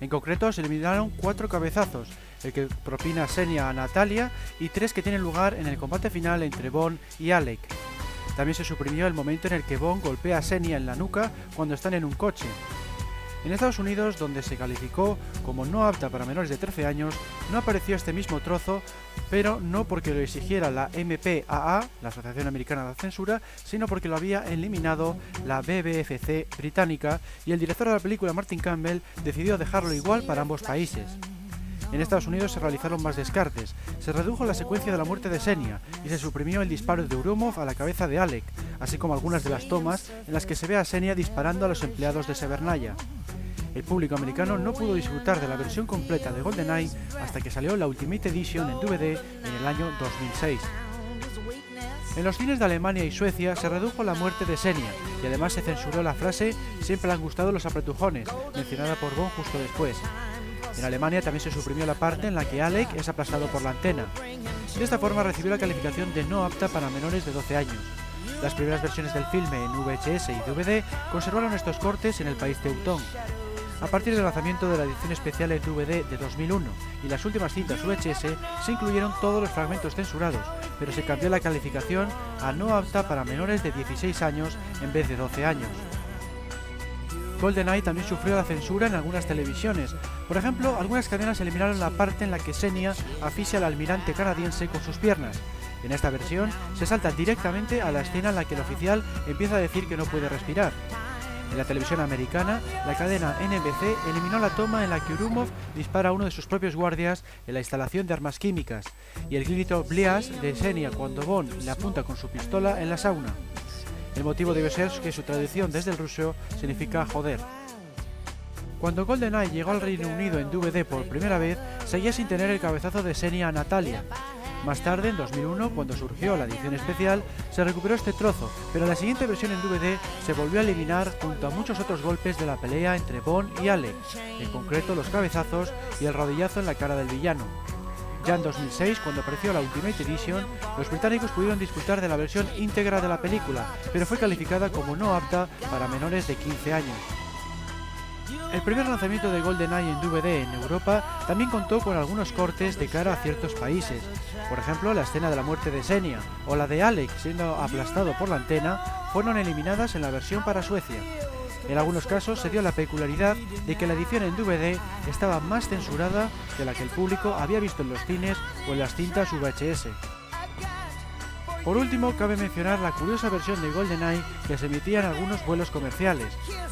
En concreto, se eliminaron 4 cabezazos, el que propina Xenia a Natalia y 3 que tienen lugar en el combate final entre Bond y Alec. También se suprimió el momento en el que Bond golpea a Xenia en la nuca cuando están en un coche. En Estados Unidos, donde se calificó como no apta para menores de 13 años, no apareció este mismo trozo, pero no porque lo exigiera la MPAA, la Asociación Americana de Censura, sino porque lo había eliminado la BBFC británica y el director de la película, Martin Campbell, decidió dejarlo igual para ambos países. En Estados Unidos se realizaron más descartes, se redujo la secuencia de la muerte de Xenia y se suprimió el disparo de Urumov a la cabeza de Alec, así como algunas de las tomas en las que se ve a Xenia disparando a los empleados de Severnaya. El público americano no pudo disfrutar de la versión completa de GoldenEye hasta que salió la Ultimate Edition en DVD en el año 2006. En los cines de Alemania y Suecia se redujo la muerte de Xenia y además se censuró la frase «Siempre le han gustado los apretujones», mencionada por Bond justo después. En Alemania también se suprimió la parte en la que Alec es aplastado por la antena. De esta forma recibió la calificación de no apta para menores de 12 años. Las primeras versiones del filme en VHS y DVD conservaron estos cortes en el país teutón. A partir del lanzamiento de la edición especial en DVD de 2001 y las últimas cintas VHS se incluyeron todos los fragmentos censurados, pero se cambió la calificación a no apta para menores de 16 años en vez de 12 años. GoldenEye también sufrió la censura en algunas televisiones. Por ejemplo, algunas cadenas eliminaron la parte en la que Xenia asfixia al almirante canadiense con sus piernas. En esta versión se salta directamente a la escena en la que el oficial empieza a decir que no puede respirar. En la televisión americana, la cadena NBC eliminó la toma en la que Urumov dispara a uno de sus propios guardias en la instalación de armas químicas, y el grito Blias de Xenia cuando Bond le apunta con su pistola en la sauna. El motivo debe ser que su traducción desde el ruso significa joder. Cuando GoldenEye llegó al Reino Unido en DVD por primera vez, seguía sin tener el cabezazo de Xenia a Natalia. Más tarde, en 2001, cuando surgió la edición especial, se recuperó este trozo, pero en la siguiente versión en DVD se volvió a eliminar junto a muchos otros golpes de la pelea entre Bond y Alex, en concreto los cabezazos y el rodillazo en la cara del villano. Ya en 2006, cuando apareció la Ultimate Edition, los británicos pudieron disfrutar de la versión íntegra de la película, pero fue calificada como no apta para menores de 15 años. El primer lanzamiento de GoldenEye en DVD en Europa también contó con algunos cortes de cara a ciertos países. Por ejemplo, la escena de la muerte de Xenia o la de Alex siendo aplastado por la antena fueron eliminadas en la versión para Suecia. En algunos casos se dio la peculiaridad de que la edición en DVD estaba más censurada que la que el público había visto en los cines o en las cintas VHS. Por último, cabe mencionar la curiosa versión de GoldenEye que se emitía en algunos vuelos comerciales.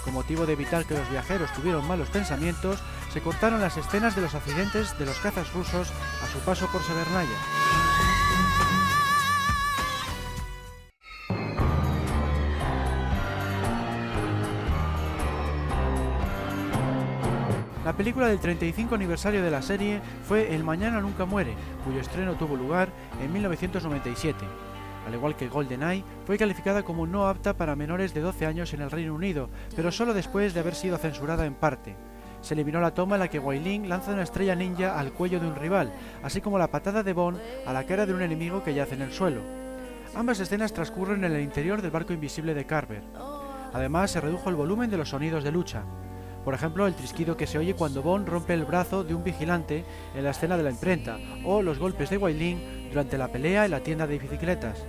Con motivo de evitar que los viajeros tuvieran malos pensamientos, se cortaron las escenas de los accidentes de los cazas rusos a su paso por Severnaya. La película del 35 aniversario de la serie fue El Mañana Nunca Muere, cuyo estreno tuvo lugar en 1997. Al igual que GoldenEye, fue calificada como no apta para menores de 12 años en el Reino Unido, pero solo después de haber sido censurada en parte. Se eliminó la toma en la que Wai Ling lanza una estrella ninja al cuello de un rival, así como la patada de Bond a la cara de un enemigo que yace en el suelo. Ambas escenas transcurren en el interior del barco invisible de Carver. Además, se redujo el volumen de los sonidos de lucha. Por ejemplo, el trisquido que se oye cuando Bond rompe el brazo de un vigilante en la escena de la imprenta, o los golpes de Wai Ling durante la pelea en la tienda de bicicletas.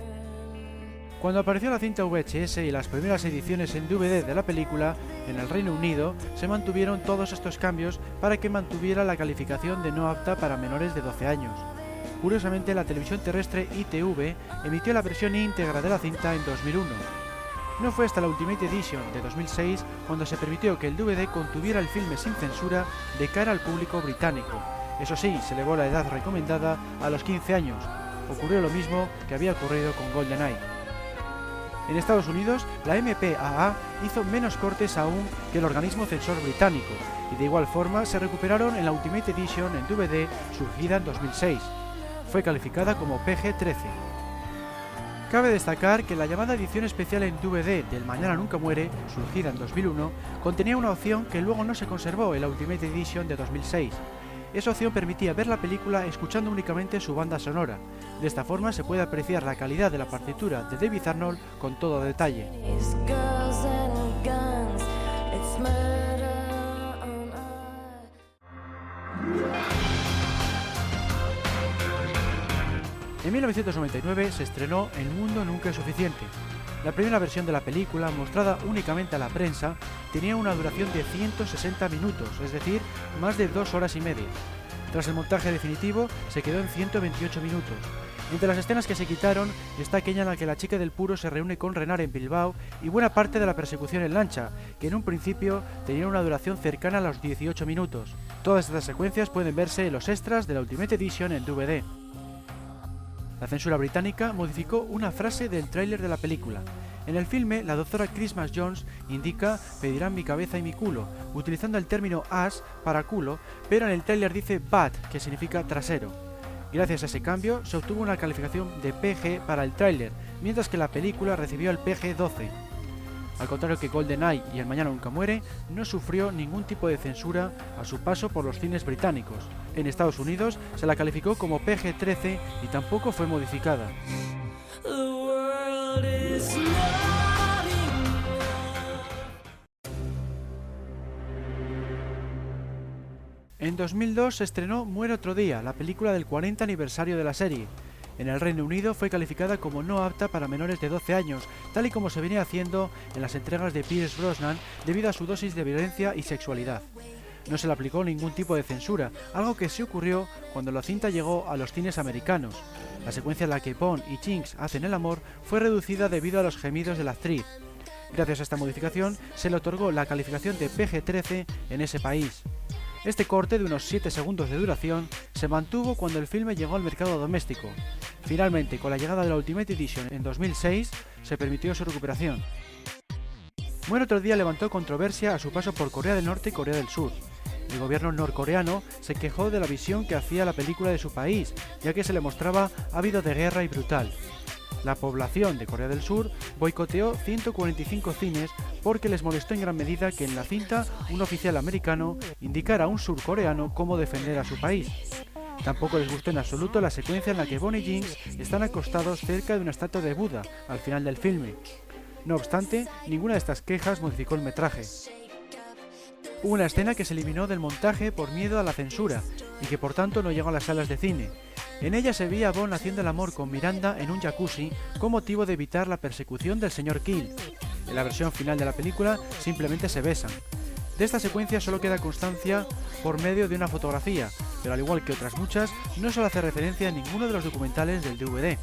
Cuando apareció la cinta VHS y las primeras ediciones en DVD de la película, en el Reino Unido se mantuvieron todos estos cambios para que mantuviera la calificación de no apta para menores de 12 años. Curiosamente, la televisión terrestre ITV emitió la versión íntegra de la cinta en 2001. No fue hasta la Ultimate Edition de 2006 cuando se permitió que el DVD contuviera el filme sin censura de cara al público británico. Eso sí, se elevó la edad recomendada a los 15 años. Ocurrió lo mismo que había ocurrido con GoldenEye. En Estados Unidos, la MPAA hizo menos cortes aún que el organismo censor británico, y de igual forma se recuperaron en la Ultimate Edition en DVD surgida en 2006. Fue calificada como PG-13. Cabe destacar que la llamada edición especial en DVD del Mañana Nunca Muere, surgida en 2001, contenía una opción que luego no se conservó en la Ultimate Edition de 2006. Esa opción permitía ver la película escuchando únicamente su banda sonora. De esta forma se puede apreciar la calidad de la partitura de David Arnold con todo detalle. En 1999 se estrenó El mundo nunca es suficiente. La primera versión de la película, mostrada únicamente a la prensa, tenía una duración de 160 minutos, es decir, más de 2 horas y media. Tras el montaje definitivo, se quedó en 128 minutos. Entre las escenas que se quitaron está aquella en la que la chica del puro se reúne con Renard en Bilbao y buena parte de la persecución en lancha, que en un principio tenía una duración cercana a los 18 minutos. Todas estas secuencias pueden verse en los extras de la Ultimate Edition en DVD. La censura británica modificó una frase del tráiler de la película. En el filme, la doctora Christmas Jones indica «pedirán mi cabeza y mi culo», utilizando el término ass para culo, pero en el tráiler dice butt, que significa trasero. Gracias a ese cambio, se obtuvo una calificación de PG para el tráiler, mientras que la película recibió el PG-12. Al contrario que GoldenEye y El Mañana Nunca Muere, no sufrió ningún tipo de censura a su paso por los cines británicos. En Estados Unidos se la calificó como PG-13 y tampoco fue modificada. En 2002 se estrenó Muere otro día, la película del 40 aniversario de la serie. En el Reino Unido fue calificada como no apta para menores de 12 años, tal y como se venía haciendo en las entregas de Pierce Brosnan debido a su dosis de violencia y sexualidad. No se le aplicó ningún tipo de censura, algo que sí ocurrió cuando la cinta llegó a los cines americanos. La secuencia en la que Bond y Jinx hacen el amor fue reducida debido a los gemidos de la actriz. Gracias a esta modificación se le otorgó la calificación de PG-13 en ese país. Este corte de unos 7 segundos de duración se mantuvo cuando el filme llegó al mercado doméstico. Finalmente, con la llegada de la Ultimate Edition en 2006, se permitió su recuperación. Muere otro día levantó controversia a su paso por Corea del Norte y Corea del Sur. El gobierno norcoreano se quejó de la visión que hacía la película de su país, ya que se le mostraba ávido de guerra y brutal. La población de Corea del Sur boicoteó 145 cines porque les molestó en gran medida que en la cinta un oficial americano indicara a un surcoreano cómo defender a su país. Tampoco les gustó en absoluto la secuencia en la que Bond y Jinx están acostados cerca de una estatua de Buda al final del filme. No obstante, ninguna de estas quejas modificó el metraje. Hubo una escena que se eliminó del montaje por miedo a la censura y que por tanto no llegó a las salas de cine. En ella se veía a Bond haciendo el amor con Miranda en un jacuzzi con motivo de evitar la persecución del señor Kill. En la versión final de la película simplemente se besan. De esta secuencia solo queda constancia por medio de una fotografía, pero al igual que otras muchas, no se le hace referencia a ninguno de los documentales del DVD.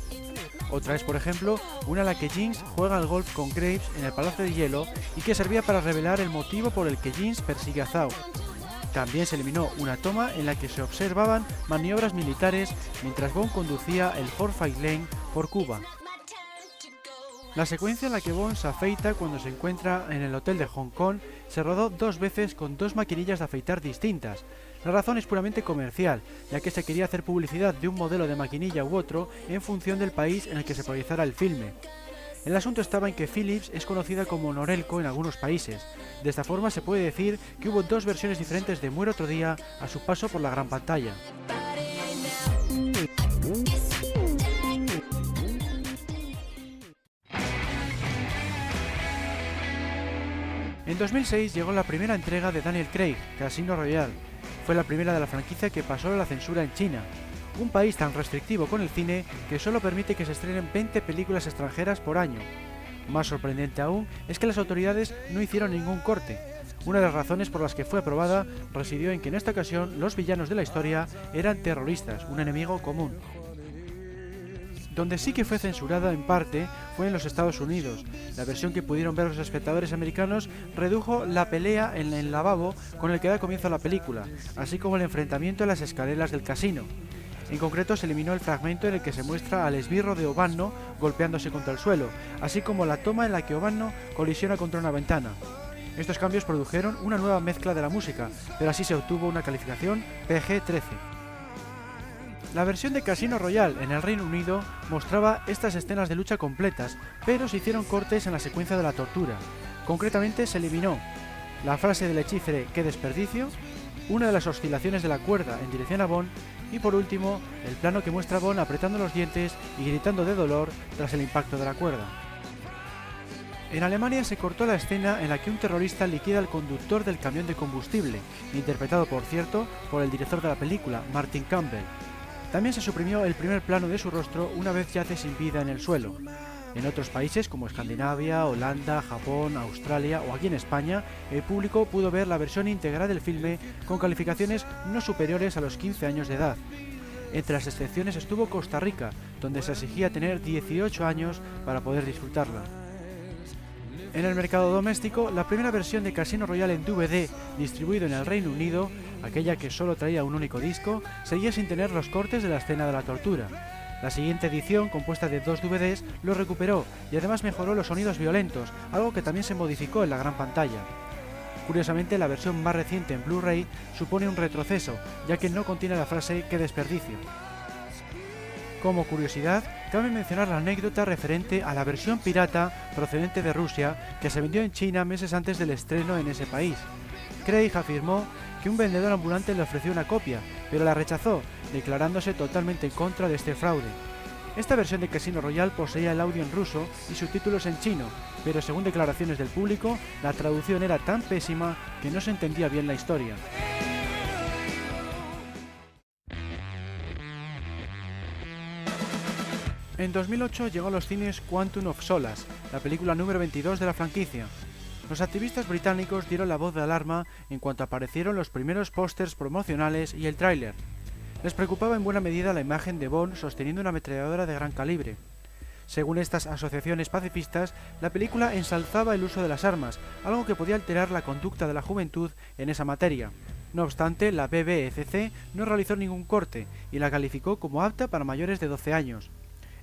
Otra es, por ejemplo, una en la que Jinx juega al golf con Graves en el Palacio de Hielo y que servía para revelar el motivo por el que Jinx persigue a Zhao. También se eliminó una toma en la que se observaban maniobras militares mientras Bond conducía el Ford Fairlane por Cuba. La secuencia en la que Bond se afeita cuando se encuentra en el hotel de Hong Kong se rodó 2 veces con 2 maquinillas de afeitar distintas. La razón es puramente comercial, ya que se quería hacer publicidad de un modelo de maquinilla u otro en función del país en el que se proyectara el filme. El asunto estaba en que Philips es conocida como Norelco en algunos países. De esta forma se puede decir que hubo 2 versiones diferentes de Muere otro día a su paso por la gran pantalla. En 2006 llegó la primera entrega de Daniel Craig, Casino Royale. Fue la primera de la franquicia que pasó la censura en China, un país tan restrictivo con el cine que solo permite que se estrenen 20 películas extranjeras por año. Más sorprendente aún es que las autoridades no hicieron ningún corte. Una de las razones por las que fue aprobada residió en que en esta ocasión los villanos de la historia eran terroristas, un enemigo común. Donde sí que fue censurada en parte fue en los Estados Unidos. La versión que pudieron ver los espectadores americanos redujo la pelea en el lavabo con el que da comienzo a la película, así como el enfrentamiento en las escaleras del casino. En concreto se eliminó el fragmento en el que se muestra al esbirro de Obanno golpeándose contra el suelo, así como la toma en la que Obanno colisiona contra una ventana. Estos cambios produjeron una nueva mezcla de la música, pero así se obtuvo una calificación PG-13. La versión de Casino Royale en el Reino Unido mostraba estas escenas de lucha completas, pero se hicieron cortes en la secuencia de la tortura. Concretamente se eliminó la frase del hechicero "¡qué desperdicio!", una de las oscilaciones de la cuerda en dirección a Bond y por último el plano que muestra a Bond apretando los dientes y gritando de dolor tras el impacto de la cuerda. En Alemania se cortó la escena en la que un terrorista liquida al conductor del camión de combustible, interpretado por cierto por el director de la película, Martin Campbell. También se suprimió el primer plano de su rostro una vez yace sin vida en el suelo. En otros países como Escandinavia, Holanda, Japón, Australia o aquí en España, el público pudo ver la versión integral del filme con calificaciones no superiores a los 15 años de edad. Entre las excepciones estuvo Costa Rica, donde se exigía tener 18 años para poder disfrutarla. En el mercado doméstico, la primera versión de Casino Royale en DVD, distribuido en el Reino Unido, aquella que solo traía un único disco, seguía sin tener los cortes de la escena de la tortura. La siguiente edición, compuesta de 2 DVDs, lo recuperó y además mejoró los sonidos violentos, algo que también se modificó en la gran pantalla. Curiosamente, la versión más reciente en Blu-ray supone un retroceso, ya que no contiene la frase "qué desperdicio". Como curiosidad, cabe mencionar la anécdota referente a la versión pirata procedente de Rusia que se vendió en China meses antes del estreno en ese país. Craig afirmó que un vendedor ambulante le ofreció una copia, pero la rechazó, declarándose totalmente en contra de este fraude. Esta versión de Casino Royale poseía el audio en ruso y subtítulos en chino, pero según declaraciones del público, la traducción era tan pésima que no se entendía bien la historia. En 2008 llegó a los cines Quantum of Solace, la película número 22 de la franquicia. Los activistas británicos dieron la voz de alarma en cuanto aparecieron los primeros pósters promocionales y el tráiler. Les preocupaba en buena medida la imagen de Bond sosteniendo una ametralladora de gran calibre. Según estas asociaciones pacifistas, la película ensalzaba el uso de las armas, algo que podía alterar la conducta de la juventud en esa materia. No obstante, la BBFC no realizó ningún corte y la calificó como apta para mayores de 12 años.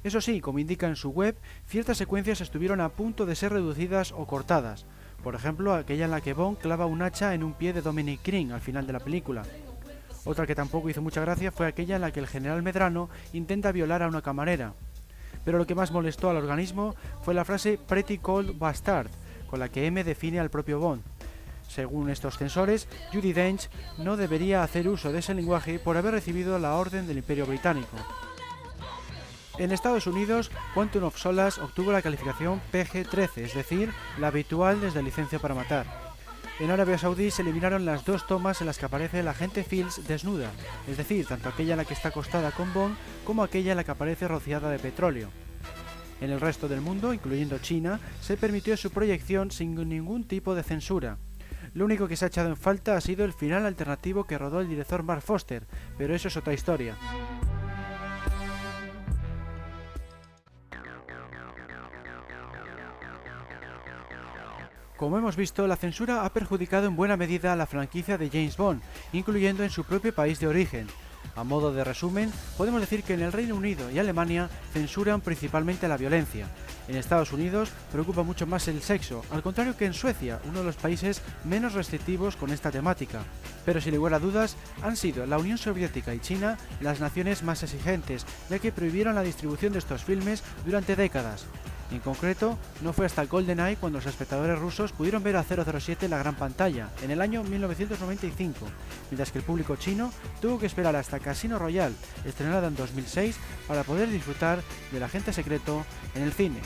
Eso sí, como indica en su web, ciertas secuencias estuvieron a punto de ser reducidas o cortadas. Por ejemplo, aquella en la que Bond clava un hacha en un pie de Dominic Green al final de la película. Otra que tampoco hizo mucha gracia fue aquella en la que el general Medrano intenta violar a una camarera. Pero lo que más molestó al organismo fue la frase "Pretty Cold Bastard", con la que M define al propio Bond. Según estos censores, Judi Dench no debería hacer uso de ese lenguaje por haber recibido la orden del Imperio Británico. En Estados Unidos, Quantum of Solace obtuvo la calificación PG-13, es decir, la habitual desde Licencia para Matar. En Arabia Saudí se eliminaron las dos tomas en las que aparece la agente Fields desnuda, es decir, tanto aquella en la que está acostada con Bond como aquella en la que aparece rociada de petróleo. En el resto del mundo, incluyendo China, se permitió su proyección sin ningún tipo de censura. Lo único que se ha echado en falta ha sido el final alternativo que rodó el director Mark Foster, pero eso es otra historia. Como hemos visto, la censura ha perjudicado en buena medida a la franquicia de James Bond, incluyendo en su propio país de origen. A modo de resumen, podemos decir que en el Reino Unido y Alemania censuran principalmente la violencia. En Estados Unidos preocupa mucho más el sexo, al contrario que en Suecia, uno de los países menos restrictivos con esta temática. Pero sin lugar a dudas, han sido la Unión Soviética y China las naciones más exigentes, ya que prohibieron la distribución de estos filmes durante décadas. En concreto, no fue hasta GoldenEye cuando los espectadores rusos pudieron ver a 007 en la gran pantalla, en el año 1995, mientras que el público chino tuvo que esperar hasta Casino Royale, estrenada en 2006, para poder disfrutar del agente secreto en el cine.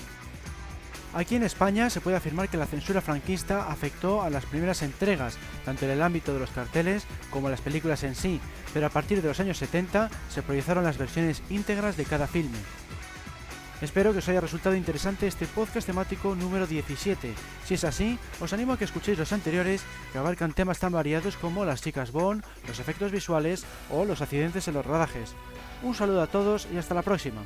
Aquí en España se puede afirmar que la censura franquista afectó a las primeras entregas, tanto en el ámbito de los carteles como en las películas en sí, pero a partir de los años 70 se proyectaron las versiones íntegras de cada filme. Espero que os haya resultado interesante este podcast temático número 17. Si es así, os animo a que escuchéis los anteriores, que abarcan temas tan variados como las chicas Bond, los efectos visuales o los accidentes en los rodajes. Un saludo a todos y hasta la próxima.